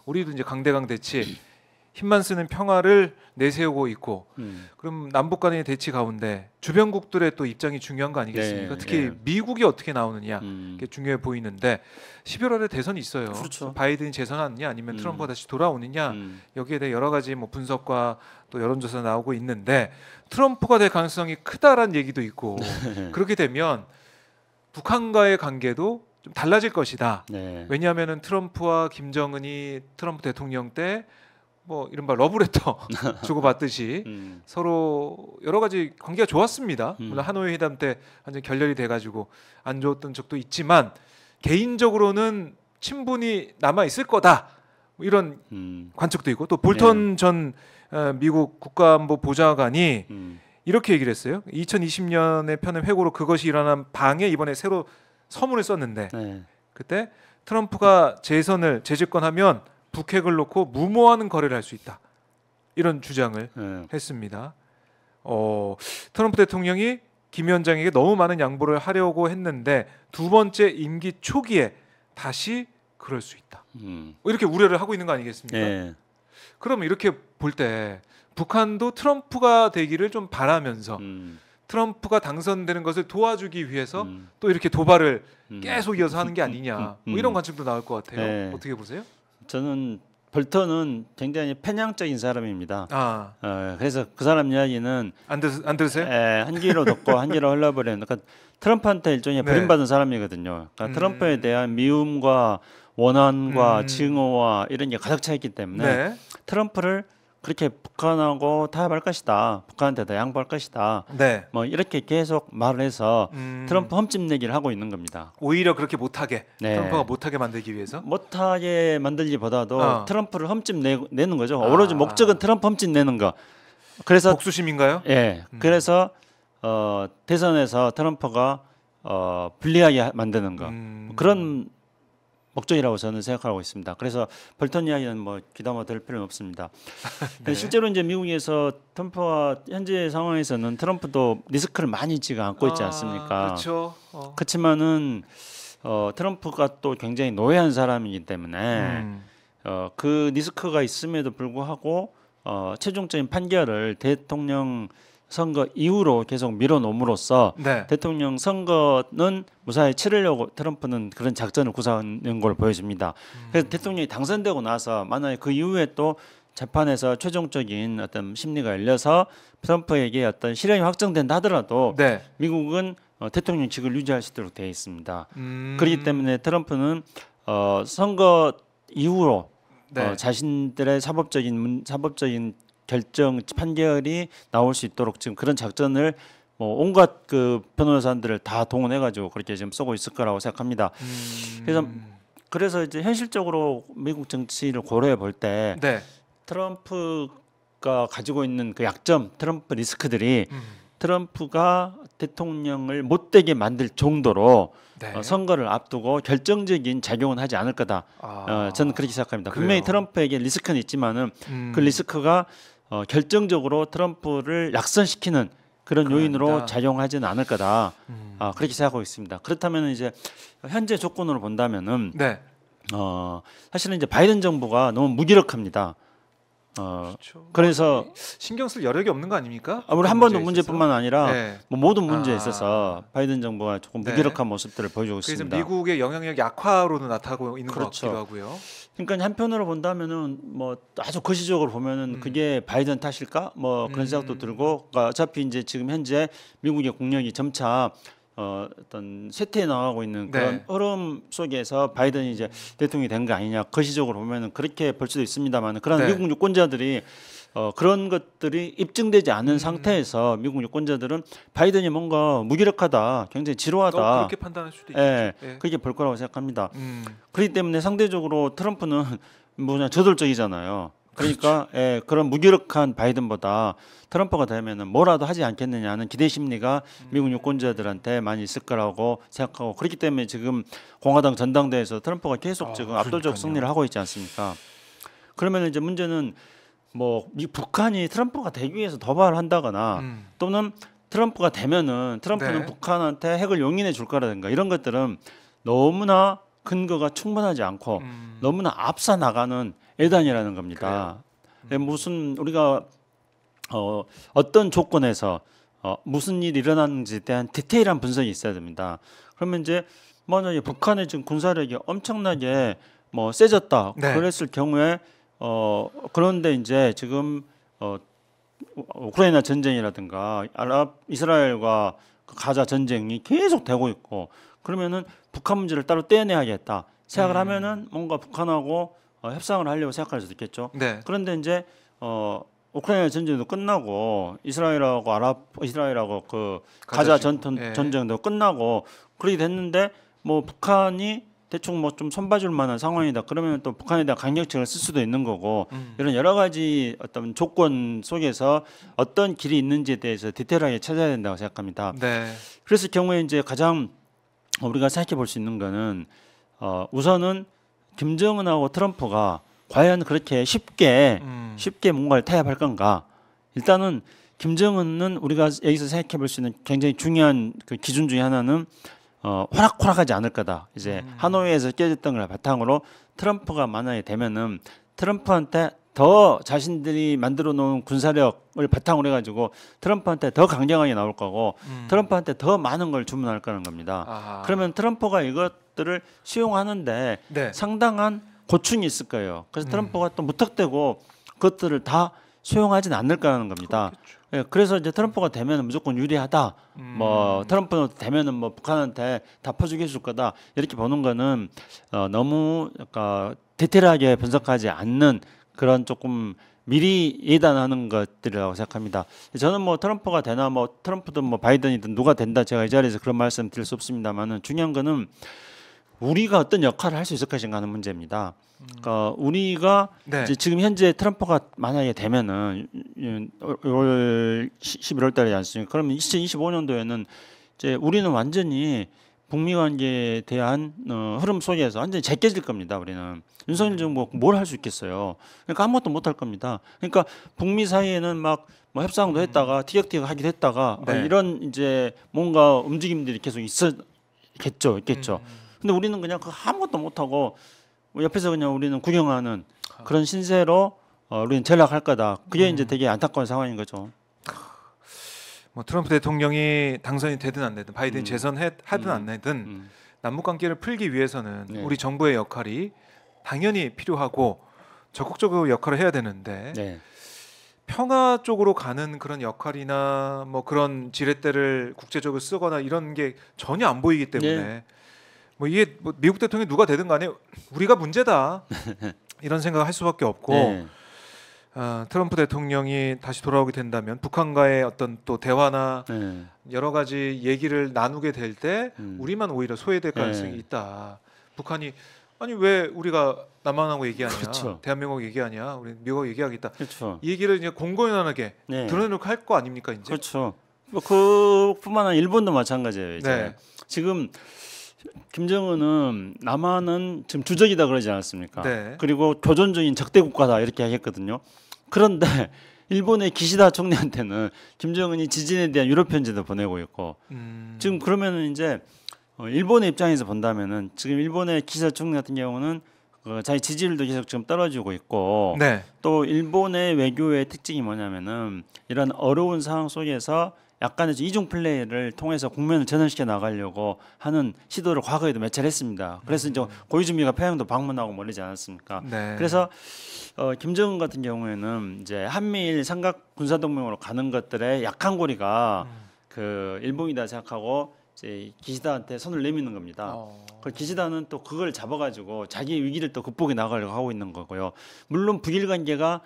우리도 이제 강대강 대치 힘만 쓰는 평화를 내세우고 있고 그럼 남북 간의 대치 가운데 주변국들의 또 입장이 중요한 거 아니겠습니까? 네, 특히 네. 미국이 어떻게 나오느냐 이게 중요해 보이는데 11월에 대선이 있어요. 그렇죠. 바이든이 재선하느냐 아니면 트럼프가 다시 돌아오느냐 여기에 대해 여러 가지 뭐 분석과 또 여론조사 나오고 있는데 트럼프가 될 가능성이 크다라는 얘기도 있고 그렇게 되면 북한과의 관계도 좀 달라질 것이다. 네. 왜냐하면은 트럼프와 김정은이 트럼프 대통령 때 뭐 이른바 러브레터 주고받듯이 서로 여러 가지 관계가 좋았습니다. 물론 하노이 회담 때 완전 결렬이 돼가지고 안 좋았던 적도 있지만 개인적으로는 친분이 남아 있을 거다. 뭐 이런 관측도 있고 또 볼턴 전 미국 국가안보 보좌관이 이렇게 얘기를 했어요. 2020년에 펴낸 회고로 그것이 일어난 방에 이번에 새로 서문을 썼는데 네. 그때 트럼프가 재집권하면 북핵을 놓고 무모하는 거래를 할 수 있다. 이런 주장을 했습니다. 트럼프 대통령이 김 위원장에게 너무 많은 양보를 하려고 했는데 두 번째 임기 초기에 다시 그럴 수 있다. 이렇게 우려를 하고 있는 거 아니겠습니까? 네. 그럼 이렇게 볼 때 북한도 트럼프가 되기를 좀 바라면서 트럼프가 당선되는 것을 도와주기 위해서 또 이렇게 도발을 계속 이어서 하는 게 아니냐 뭐 이런 관측도 나올 것 같아요. 네. 어떻게 보세요? 저는 볼턴은 굉장히 편향적인 사람입니다. 아, 그래서 그 사람 이야기는 안 들으세요? 한 귀로 듣고 한 귀로 흘려버리는 그러니까 트럼프한테 일종의 네. 버림받은 사람이거든요. 그러니까 트럼프에 대한 미움과 원한과 증오와 이런 게 가득 차 있기 때문에 네. 트럼프를 그렇게 북한하고 타협할 것이다. 북한한테 더 양보할 것이다. 네. 뭐 이렇게 계속 말을 해서 트럼프 험집 내기를 하고 있는 겁니다. 오히려 그렇게 못하게 네. 트럼프가 못하게 만들기 위해서. 못하게 만들기보다도 트럼프를 험집 내는 거죠. 오로지 아. 목적은 트럼프 험집 내는 거. 그래서 복수심인가요? 예, 그래서 대선에서 트럼프가 불리하게 만드는 거 그런 목적이라고 저는 생각하고 있습니다. 그래서 볼턴 이야기는 뭐 귀담아 들 필요는 없습니다. 네. 실제로 이제 미국에서 트럼프와 현재 상황에서는 트럼프도 리스크를 많이 지금 안고 있지 않습니까? 그렇죠. 그렇지만은 트럼프가 또 굉장히 노예한 사람이기 때문에 그 리스크가 있음에도 불구하고 최종적인 판결을 대통령 선거 이후로 계속 밀어놓음으로써 네. 대통령 선거는 무사히 치르려고 트럼프는 그런 작전을 구사하는 걸 보여줍니다. 그래서 대통령이 당선되고 나서 만약에 그 이후에 또 재판에서 최종적인 어떤 심리가 열려서 트럼프에게 어떤 실형이 확정된다 하더라도 네. 미국은 대통령직을 유지할 수 있도록 되어 있습니다. 그렇기 때문에 트럼프는 선거 이후로 네. 자신들의 사법적인 결정 판결이 나올 수 있도록 지금 그런 작전을 뭐 온갖 그 변호사들을 다 동원해 가지고 그렇게 지금 쓰고 있을 거라고 생각합니다. 그래서 이제 현실적으로 미국 정치를 고려해 볼 때 네. 트럼프가 가지고 있는 그 약점, 트럼프 리스크들이 트럼프가 대통령을 못되게 만들 정도로 네. 선거를 앞두고 결정적인 작용은 하지 않을 거다. 저는 그렇게 생각합니다. 분명히 그래요. 트럼프에게 리스크는 있지만은 그 리스크가 결정적으로 트럼프를 약선시키는 그런 요인으로 아니다. 작용하지는 않을 거다. 그렇게 생각하고 있습니다. 그렇다면 이제 현재 조건으로 본다면은 네. 사실은 이제 바이든 정부가 너무 무기력합니다. 그렇죠. 그래서 신경 쓸 여력이 없는 거 아닙니까? 우리 한 번도 문제뿐만 아니라 네. 뭐 모든 문제에 있어서 바이든 정부가 조금 네. 무기력한 모습들을 보여주고 그래서 있습니다. 미국의 영향력 약화로도 나타나고 있는 그렇죠. 것 같기도 하고요. 그러니까 한편으로 본다면은 뭐 아주 거시적으로 보면은 그게 바이든 탓일까? 뭐 그런 생각도 들고, 그러니까 어차피 이제 지금 현재 미국의 국력이 점차 어떤 쇠퇴해 나가고 있는 그런 네. 흐름 속에서 바이든이 이제 대통령이 된 거 아니냐, 거시적으로 보면은 그렇게 볼 수도 있습니다만, 그런 네. 미국 유권자들이 그런 것들이 입증되지 않은 상태에서 미국 유권자들은 바이든이 뭔가 무기력하다, 굉장히 지루하다, 그렇게 판단할 수도 있죠. 예, 예. 그렇게 볼 거라고 생각합니다. 그렇기 때문에 상대적으로 트럼프는 뭐냐 저돌적이잖아요. 그러니까 예, 그런 무기력한 바이든보다 트럼프가 되면은 뭐라도 하지 않겠느냐는 기대 심리가 미국 유권자들한테 많이 있을 거라고 생각하고, 그렇기 때문에 지금 공화당 전당대회에서 트럼프가 계속 지금 압도적 그러니까요. 승리를 하고 있지 않습니까? 그러면 이제 문제는 뭐 북한이 트럼프가 되기 위해서 도발을 한다거나 또는 트럼프가 되면은 트럼프는 네. 북한한테 핵을 용인해 줄 거라든가 이런 것들은 너무나 근거가 충분하지 않고 너무나 앞서 나가는 예단이라는 겁니다. 무슨 우리가 어떤 조건에서 무슨 일이 일어났는지에 대한 디테일한 분석이 있어야 됩니다. 그러면 이제 만약에 북한의 지금 군사력이 엄청나게 뭐 세졌다 네. 그랬을 경우에 그런데 이제 지금 우크라이나 전쟁이라든가 이스라엘과 그 가자 전쟁이 계속 되고 있고 그러면은 북한 문제를 따로 떼내야겠다 생각을 하면은 뭔가 북한하고 협상을 하려고 생각할 수도 있겠죠. 네. 그런데 이제 우크라이나 전쟁도 끝나고 이스라엘하고 그 가자 전쟁도 끝나고 그렇게 됐는데 뭐 북한이 대충 뭐 좀 손봐줄 만한 상황이다. 그러면 또 북한에 대한 강력책을 쓸 수도 있는 거고 이런 여러 가지 어떤 조건 속에서 어떤 길이 있는지에 대해서 디테일하게 찾아야 된다고 생각합니다. 네. 그랬을 경우에 이제 가장 우리가 생각해 볼 수 있는 거는 우선은 김정은하고 트럼프가 과연 그렇게 쉽게 뭔가를 타협할 건가? 일단은 김정은은 우리가 여기서 생각해 볼 수 있는 굉장히 중요한 그 기준 중에 하나는 호락호락하지 않을 거다. 이제 하노이에서 깨졌던 걸 바탕으로 트럼프가 만약에 되면은 트럼프한테 더 자신들이 만들어 놓은 군사력을 바탕으로 해가지고 트럼프한테 더 강경하게 나올 거고 트럼프한테 더 많은 걸 주문할 거는 겁니다. 아하. 그러면 트럼프가 이것들을 수용하는데 네. 상당한 고충이 있을 거예요. 그래서 트럼프가 또 무턱대고 그것들을 다 수용하지는 않을 거라는 겁니다. 예, 그래서 이제 트럼프가 되면 무조건 유리하다. 뭐 트럼프는 되면은 뭐 북한한테 다 퍼주게 해줄 거다. 이렇게 보는 거는 너무 약간 디테일하게 분석하지 않는 그런 조금 미리 예단하는 것들이라고 생각합니다. 저는 뭐 트럼프가 되나 뭐 트럼프든 뭐 바이든이든 누가 된다 제가 이 자리에서 그런 말씀 드릴 수 없습니다만은 중요한 거는 우리가 어떤 역할을 할 수 있을 것인가 하는 문제입니다. 그러니까 우리가 네. 이제 지금 현재 트럼프가 만약에 되면은 11월 달이지 않습니까? 그러면 2025년도에는 이제 우리는 완전히 북미 관계에 대한 흐름 속에서 완전히 제껴질 겁니다. 우리는 윤석열 정부가 뭘 할 수 있겠어요. 그러니까 아무것도 못 할 겁니다. 그러니까 북미 사이에는 막 뭐 협상도 했다가 티격태격 하기도 했다가 네. 이런 이제 뭔가 움직임들이 계속 있겠죠. 근데 우리는 그냥 그 아무것도 못 하고 옆에서 그냥 우리는 구경하는 그런 신세로 우리는 전락할 거다. 그게 이제 되게 안타까운 상황인 거죠. 뭐 트럼프 대통령이 당선이 되든 안 되든 바이든 재선하든 안 되든 남북 관계를 풀기 위해서는 네. 우리 정부의 역할이 당연히 필요하고 적극적으로 역할을 해야 되는데 네. 평화 쪽으로 가는 그런 역할이나 뭐 그런 지렛대를 국제적으로 쓰거나 이런 게 전혀 안 보이기 때문에 네. 뭐 이게 뭐 미국 대통령이 누가 되든 간에 우리가 문제다 이런 생각을 할 수밖에 없고 네. 트럼프 대통령이 다시 돌아오게 된다면 북한과의 어떤 또 대화나 네. 여러 가지 얘기를 나누게 될 때 우리만 오히려 소외될 가능성이 네. 있다. 북한이 아니 왜 우리가 남한하고 얘기하냐, 그렇죠. 대한민국하고 얘기하냐, 우리 미국하고 얘기하겠다. 그렇죠. 이 얘기를 이제 공공연하게 네. 드러내놓고 할 거 아닙니까 이제? 그렇죠. 뭐 그뿐만 아니라 일본도 마찬가지예요. 이제 네. 지금 김정은은 남한은 지금 주적이다 그러지 않았습니까? 네. 그리고 교전적인 적대 국가다 이렇게 하겠거든요. 그런데 일본의 기시다 총리한테는 김정은이 지진에 대한 유럽 편지도 보내고 있고 지금 그러면은 이제 일본의 입장에서 본다면은 지금 일본의 기시다 총리 같은 경우는 자기 지지율도 계속 지금 떨어지고 있고 네. 또 일본의 외교의 특징이 뭐냐면은 이런 어려운 상황 속에서 약간의 이중 플레이를 통해서 국면을 전환시켜 나가려고 하는 시도를 과거에도 몇 차례 했습니다. 그래서 이제 고이즈미가 평양도 방문하고 멀리지 않았습니까? 네. 그래서 김정은 같은 경우에는 이제 한미일 삼각 군사동맹으로 가는 것들의 약한 고리가 그 일본이다 생각하고 이제 기시다한테 손을 내미는 겁니다. 그 기시다는 또 그걸 잡아가지고 자기 위기를 또 극복해 나가려고 하고 있는 거고요. 물론 북일 관계가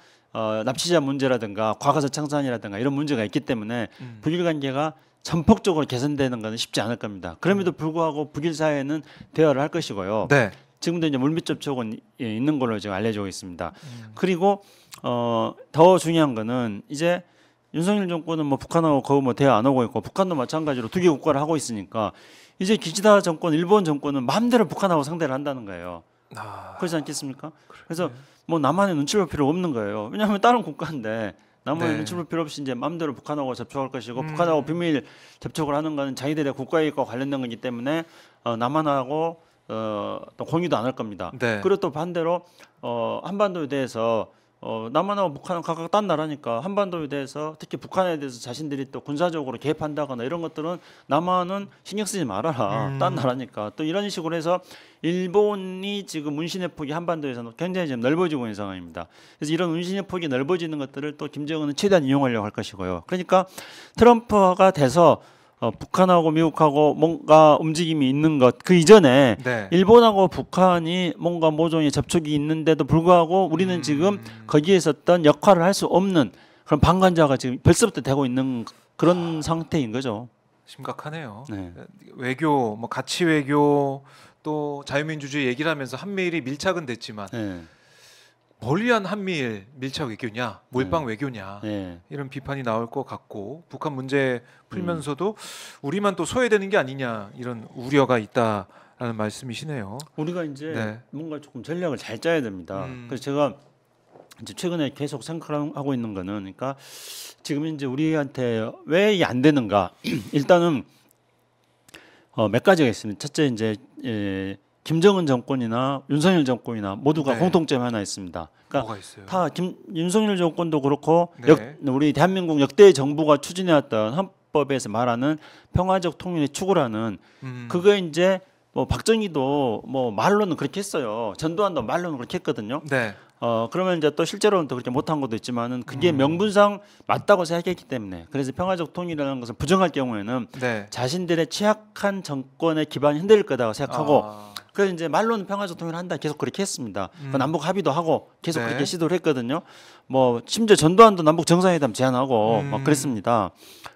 납치자 문제라든가 과거사 청산이라든가 이런 문제가 있기 때문에 북일 관계가 전폭적으로 개선되는 것은 쉽지 않을 겁니다. 그럼에도 불구하고 북일 사회는 대화를 할 것이고요. 네. 지금도 이제 물밑 접촉은 있는 걸로 지금 알려지고 있습니다. 그리고 더 중요한 거는 이제 윤석열 정권은 뭐 북한하고 거의 뭐 대화 안 하고 있고 북한도 마찬가지로 두 개 국가를 하고 있으니까 이제 기시다 정권, 일본 정권은 마음대로 북한하고 상대를 한다는 거예요. 그렇지 않겠습니까? 그래서 뭐 남한에 눈치 볼 필요 없는 거예요. 왜냐하면 다른 국가인데 남한에 네. 눈치 볼 필요 없이 이제 마음대로 북한하고 접촉할 것이고 북한하고 비밀 접촉을 하는 거는 자기들의 국가이익과 관련된 거기 때문에 남한하고 또 공유도 안 할 겁니다. 네. 그리고 또 반대로 한반도에 대해서 남한하고 북한은 각각 딴 나라니까 한반도에 대해서 특히 북한에 대해서 자신들이 또 군사적으로 개입한다거나 이런 것들은 남한은 신경 쓰지 말아라. 딴 나라니까. 또 이런 식으로 해서 일본이 지금 문신의 폭이 한반도에서는 굉장히 지금 넓어지고 있는 상황입니다. 그래서 이런 문신의 폭이 넓어지는 것들을 또 김정은은 최대한 이용하려고 할 것이고요. 그러니까 트럼프가 돼서 북한하고 미국하고 뭔가 움직임이 있는 것 그 이전에 네. 일본하고 북한이 뭔가 모종의 접촉이 있는데도 불구하고 우리는 지금 거기에 있었던 역할을 할 수 없는 그런 방관자가 지금 벌써부터 되고 있는 그런 상태인 거죠. 심각하네요. 네. 외교, 뭐 가치 외교 또 자유민주주의 얘기를 하면서 한미일이 밀착은 됐지만 네. 뭘 위한 한미일 밀착 외교냐, 몰빵 외교냐 네. 이런 비판이 나올 것 같고 북한 문제 풀면서도 우리만 또 소외되는 게 아니냐 이런 우려가 있다라는 말씀이시네요. 우리가 이제 네. 뭔가 조금 전략을 잘 짜야 됩니다. 그래서 제가 이제 최근에 계속 생각하고 있는 거는 그러니까 지금 이제 우리한테 왜 이게 안 되는가 일단은 몇 가지가 있습니다. 첫째 이제 김정은 정권이나 윤석열 정권이나 모두가 네. 공통점이 하나 있습니다. 그러니까 뭐가 있어요? 다 윤석열 정권도 그렇고 네. 우리 대한민국 역대 정부가 추진해왔던 헌법에서 말하는 평화적 통일의 추구라는 그거 이제 뭐 박정희도 뭐 말로는 그렇게 했어요. 전두환도 말로는 그렇게 했거든요. 네. 그러면 이제 또 실제로는 또 그렇게 못한 것도 있지만은 그게 명분상 맞다고 생각했기 때문에 그래서 평화적 통일이라는 것을 부정할 경우에는 네. 자신들의 취약한 정권의 기반이 흔들릴 거다고 생각하고 아, 그래서 이제 말로는 평화적 통일을 한다 계속 그렇게 했습니다. 그 남북 합의도 하고 계속 네. 그렇게 시도를 했거든요. 뭐 심지어 전두환도 남북 정상회담 제안하고 막 그랬습니다.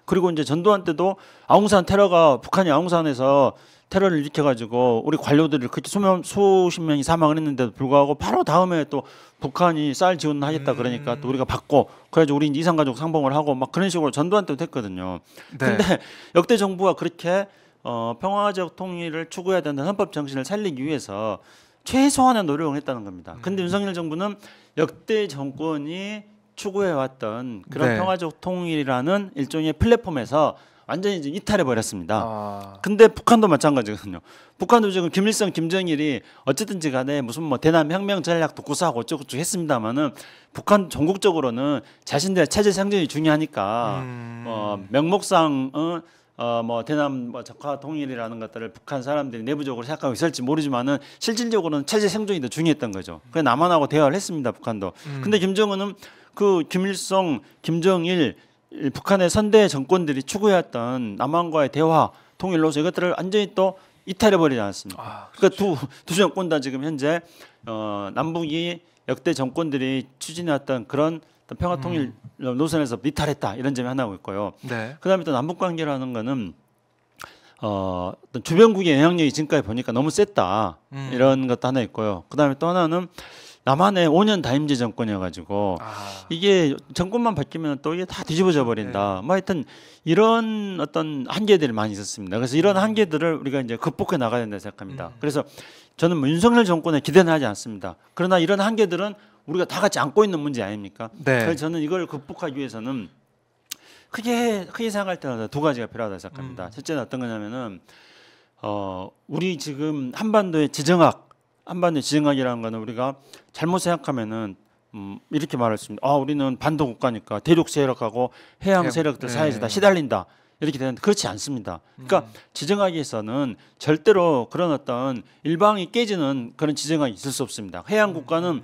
그리고 이제 전두환 때도 아웅산 테러가 북한이 아웅산에서 테러를 일으켜가지고 우리 관료들이 그렇게 수십 명이 사망을 했는데도 불구하고 바로 다음에 또 북한이 쌀 지원을 하겠다 그러니까 또 우리가 받고 그래가지고 우리 이산가족 상봉을 하고 막 그런 식으로 전두환 때도 했거든요. 네. 근데 역대 정부가 그렇게 평화적 통일을 추구해야 된다는 헌법 정신을 살리기 위해서 최소한의 노력을 했다는 겁니다. 근데 윤석열 정부는 역대 정권이 추구해왔던 그런 네. 평화적 통일이라는 일종의 플랫폼에서 완전히 이제 이탈해 버렸습니다. 아, 근데 북한도 마찬가지거든요. 북한도 지금 김일성, 김정일이 어쨌든지 간에 무슨 뭐 대남 혁명 전략도 구사하고 어쩌고저쩌고 했습니다만은 북한 전국적으로는 자신들의 체제 생존이 중요하니까 명목상 뭐 대남 뭐 적화 통일이라는 것들을 북한 사람들이 내부적으로 생각하고 있을지 모르지만은 실질적으로는 체제 생존이 더 중요했던 거죠. 그래서 남한하고 대화를 했습니다. 북한도. 근데 김정은은 그 김일성, 김정일 북한의 선대 정권들이 추구해왔던 남한과의 대화 통일로서 이것들을 완전히 또 이탈해 버리지 않았습니까? 아, 그러니까 두 정권 다 지금 현재 남북이 역대 정권들이 추진해왔던 그런 평화 통일 노선에서 이탈했다 이런 점이 하나고 있고요. 네. 그다음에 또 남북 관계라는 거는 어떤 주변국의 영향력이 지금까지 보니까 너무 셌다 이런 것도 하나 있고요. 그다음에 또 하나는 남한의 5년 다임제 정권이어가지고 이게 정권만 바뀌면 또 이게 다 뒤집어져 버린다. 뭐 하여튼 이런 어떤 한계들이 많이 있었습니다. 그래서 이런 한계들을 우리가 이제 극복해 나가야 된다 생각합니다. 그래서 저는 뭐 윤석열 정권에 기대는 하지 않습니다. 그러나 이런 한계들은 우리가 다 같이 안고 있는 문제 아닙니까? 네. 그래서 저는 이걸 극복하기 위해서는 크게 생각할 때는 두 가지가 필요하다고 생각합니다. 첫째는 어떤 거냐면은 우리 지금 한반도의 지정학이라는 거는 우리가 잘못 생각하면은 이렇게 말할 수 있습니다. 우리는 반도 국가니까 대륙 세력하고 해양 세력들 사이에서 다 시달린다. 이렇게 되는데 그렇지 않습니다. 그러니까 지정학에서는 절대로 그런 어떤 일방이 깨지는 그런 지정학이 있을 수 없습니다. 해양 국가는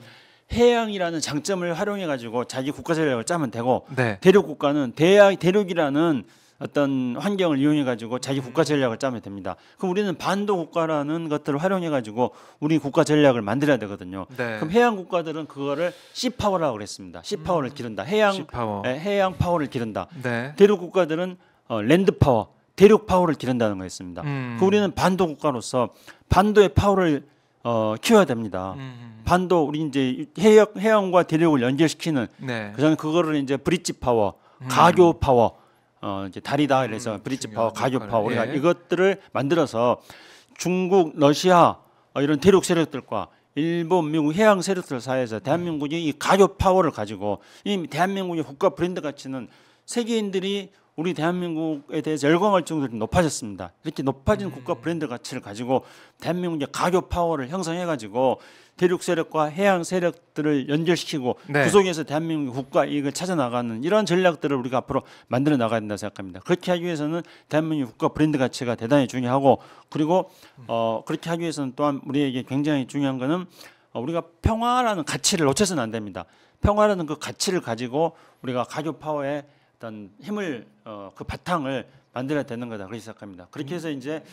해양이라는 장점을 활용해 가지고 자기 국가 전략을 짜면 되고 네. 대륙 국가는 대륙이라는 어떤 환경을 이용해 가지고 자기 국가 전략을 짜면 됩니다. 그럼 우리는 반도 국가라는 것들을 활용해 가지고 우리 국가 전략을 만들어야 되거든요. 네. 그럼 해양 국가들은 그거를 시파워라고 그랬습니다. 시파워를 기른다. 시파워. 해양 파워를 기른다. 네. 대륙 국가들은 랜드 파워, 대륙 파워를 기른다는 거였습니다. 그 우리는 반도 국가로서 반도의 파워를 키워야 됩니다. 반도 우리 이제 해양과 대륙을 연결시키는 네. 그다음에 그거를 이제 브릿지 파워, 가교 파워, 이제 다리다 이래서 브릿지 파워, 가교 파워 우리가 이것들을 만들어서 중국, 러시아 이런 대륙 세력들과 일본, 미국 해양 세력들 사이에서 대한민국이 이 가교 파워를 가지고 이 대한민국의 국가 브랜드 가치는 세계인들이 우리 대한민국에 대해서 열광할 정도로 높아졌습니다. 이렇게 높아진 국가 브랜드 가치를 가지고 대한민국의 가교 파워를 형성해가지고 대륙 세력과 해양 세력들을 연결시키고 네. 그 속에서 대한민국 국가 이익을 찾아 나가는 이런 전략들을 우리가 앞으로 만들어 나가야 된다 생각합니다. 그렇게 하기 위해서는 대한민국 국가 브랜드 가치가 대단히 중요하고 그리고 그렇게 하기 위해서는 또한 우리에게 굉장히 중요한 거는 우리가 평화라는 가치를 놓쳐서는 안 됩니다. 평화라는 그 가치를 가지고 우리가 가교 파워의 어떤 힘을 그 바탕을 만들어야 되는 거다 그렇게 생각합니다. 그렇게 해서 이제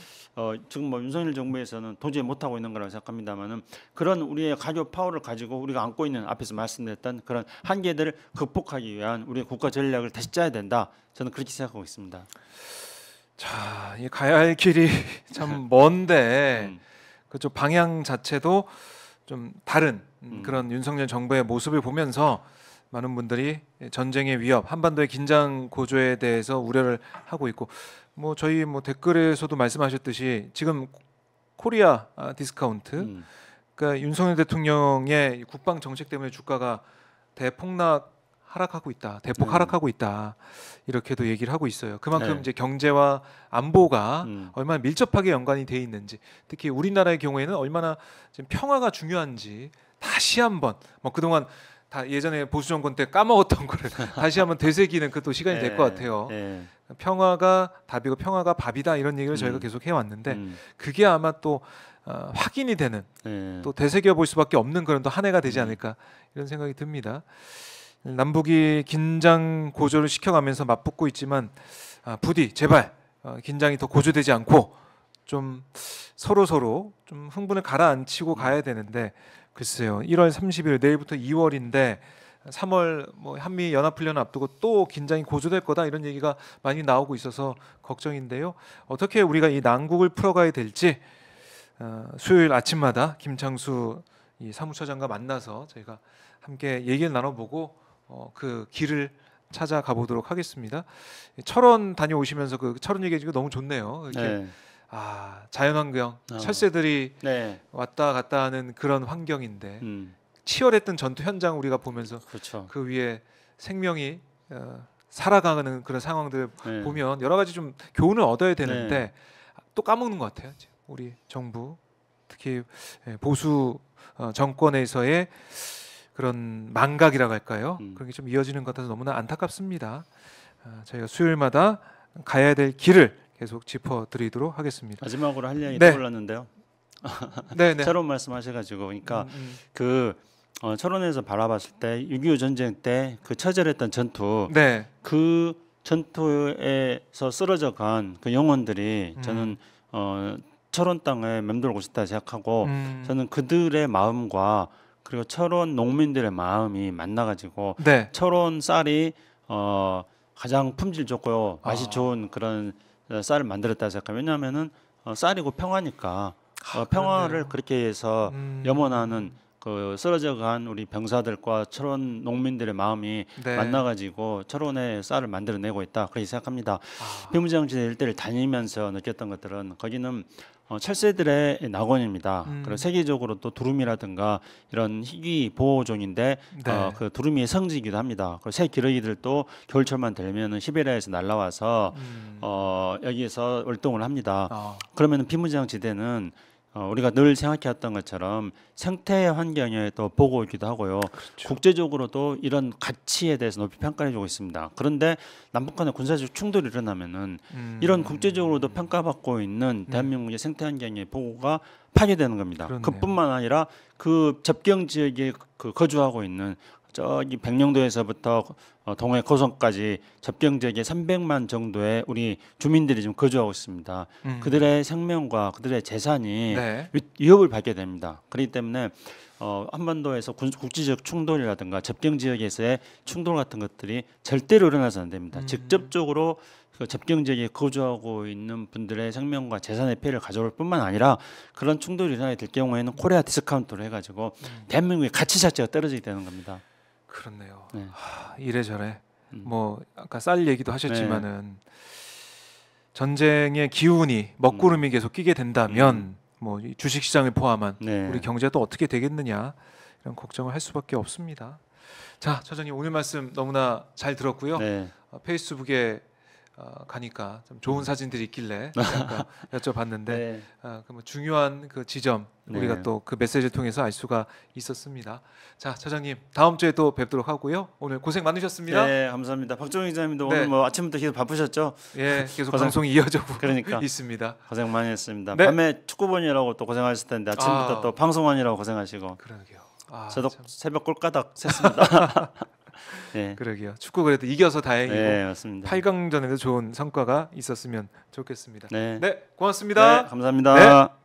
지금 뭐 윤석열 정부에서는 도저히 못 하고 있는 거라고 생각합니다만은 그런 우리의 가교 파워를 가지고 우리가 안고 있는 앞에서 말씀드렸던 그런 한계들을 극복하기 위한 우리의 국가 전략을 다시 짜야 된다. 저는 그렇게 생각하고 있습니다. 자, 이 가야 할 길이 참 먼데 그쪽 방향 자체도 좀 다른 그런 윤석열 정부의 모습을 보면서 많은 분들이 전쟁의 위협, 한반도의 긴장 고조에 대해서 우려를 하고 있고, 뭐 저희 뭐 댓글에서도 말씀하셨듯이 지금 코리아 디스카운트, 그러니까 윤석열 대통령의 국방 정책 때문에 주가가 대폭락 하락하고 있다, 대폭 하락하고 있다 이렇게도 얘기를 하고 있어요. 그만큼 네. 이제 경제와 안보가 얼마나 밀접하게 연관이 돼 있는지, 특히 우리나라의 경우에는 얼마나 지금 평화가 중요한지 다시 한번 뭐 그동안 다 예전에 보수 정권 때 까먹었던 거를 다시 한번 되새기는 그 또 시간이 될 것 같아요. 평화가 답이고 평화가 밥이다 이런 얘기를 저희가 계속 해왔는데 그게 아마 또 확인이 되는 또 되새겨 볼 수밖에 없는 그런 또 한 해가 되지 않을까 이런 생각이 듭니다. 남북이 긴장 고조를 시켜가면서 맞붙고 있지만 부디 제발 긴장이 더 고조되지 않고 좀 서로 좀 흥분을 가라앉히고 가야 되는데 글쎄요. 1월 30일 내일부터 2월인데 3월 뭐 한미 연합훈련 앞두고 또 긴장이 고조될 거다 이런 얘기가 많이 나오고 있어서 걱정인데요. 어떻게 우리가 이 난국을 풀어가야 될지 수요일 아침마다 김창수 이 사무처장과 만나서 저희가 함께 얘기를 나눠보고 그 길을 찾아가 보도록 하겠습니다. 철원 다녀오시면서 그 철원 얘기가 너무 좋네요. 이렇게 자연환경, 철새들이 왔다 갔다 하는 그런 환경인데 치열했던 전투 현장 우리가 보면서 그렇죠. 그 위에 생명이 살아가는 그런 상황들 보면 여러 가지 좀 교훈을 얻어야 되는데 또 까먹는 것 같아요. 우리 정부 특히 보수 정권에서의 그런 망각이라고 할까요? 그런 게 좀 이어지는 것 같아서 너무나 안타깝습니다. 저희가 수요일마다 가야 될 길을 계속 짚어드리도록 하겠습니다. 마지막으로 할 얘기 떠올랐는데요. 네네. 철원 말씀하셔가지고, 그러니까 그 철원에서 바라봤을 때 6.25 전쟁 때 그 처절했던 전투, 그 전투에서 쓰러져간 그 영혼들이 저는 철원 땅에 맴돌고 있다 생각하고, 저는 그들의 마음과 그리고 철원 농민들의 마음이 만나가지고 철원 쌀이 가장 품질 좋고 맛이 좋은 그런 쌀을 만들었다 생각합니다. 왜냐하면은 쌀이고 평화니까 평화를 그렇게 해서 염원하는 그 쓰러져간 우리 병사들과 철원 농민들의 마음이 만나가지고 철원에 쌀을 만들어내고 있다 그렇게 생각합니다. 비무장지대 일대를 다니면서 느꼈던 것들은 거기는 철새들의 낙원입니다. 그리고 세계적으로 또 두루미라든가 이런 희귀 보호종인데 그 두루미의 성지이기도 합니다. 그리고 새 기러기들도 겨울철만 되면은 시베리아에서 날라와서 여기에서 활동을 합니다. 그러면은 비무장지대는 우리가 늘 생각해왔던 것처럼 생태 환경에 또 보고 있기도 하고요. 국제적으로도 이런 가치에 대해서 높이 평가해주고 있습니다. 그런데 남북 간의 군사적 충돌이 일어나면은 이런 국제적으로도 평가받고 있는 대한민국의 생태 환경의 보고가 파괴되는 겁니다. 그뿐만 아니라 그 접경 지역에 그 거주하고 있는 저기 백령도에서부터 동해 고성까지 접경 지역에 300만 정도의 우리 주민들이 지금 거주하고 있습니다. 그들의 생명과 그들의 재산이 위협을 받게 됩니다. 그렇기 때문에 한반도에서 국지적 충돌이라든가 접경 지역에서의 충돌 같은 것들이 절대로 일어나서는 안 됩니다. 직접적으로 그 접경 지역에 거주하고 있는 분들의 생명과 재산의 피해를 가져올 뿐만 아니라 그런 충돌이 일어나게 될 경우에는 코리아 디스카운트로 해가지고 대한민국의 가치 자체가 떨어지게 되는 겁니다. 그렇네요. 이래저래 뭐 아까 쌀 얘기도 하셨지만은 전쟁의 기운이 먹구름이 계속 끼게 된다면 뭐 주식 시장을 포함한 우리 경제가 또 어떻게 되겠느냐 이런 걱정을 할 수밖에 없습니다. 자, 처장님 오늘 말씀 너무나 잘 들었고요. 페이스북에 가니까 좀 좋은 사진들이 있길래 아까 여쭤봤는데 네. 그 뭐 중요한 그 지점 우리가 네. 또 그 메시지를 통해서 알 수가 있었습니다. 자, 처장님 다음 주에 또 뵙도록 하고요. 오늘 고생 많으셨습니다. 네, 감사합니다. 박종희 기자님도 네. 오늘 뭐 아침부터 계속 바쁘셨죠? 예, 계속 고생- 방송이 이어지고 그러니까. 있습니다. 고생 많이 했습니다. 네. 밤에 축구본이라고 또 고생하실 텐데 아침부터 아. 또 방송하느라고 고생하시고 그러게요. 저도 참, 새벽 꼴까닥 샜습니다. 네. 그러게요. 축구 그래도 이겨서 다행이고 네, 맞습니다. 8강전에도 좋은 성과가 있었으면 좋겠습니다. 네. 네, 고맙습니다. 네, 감사합니다. 네.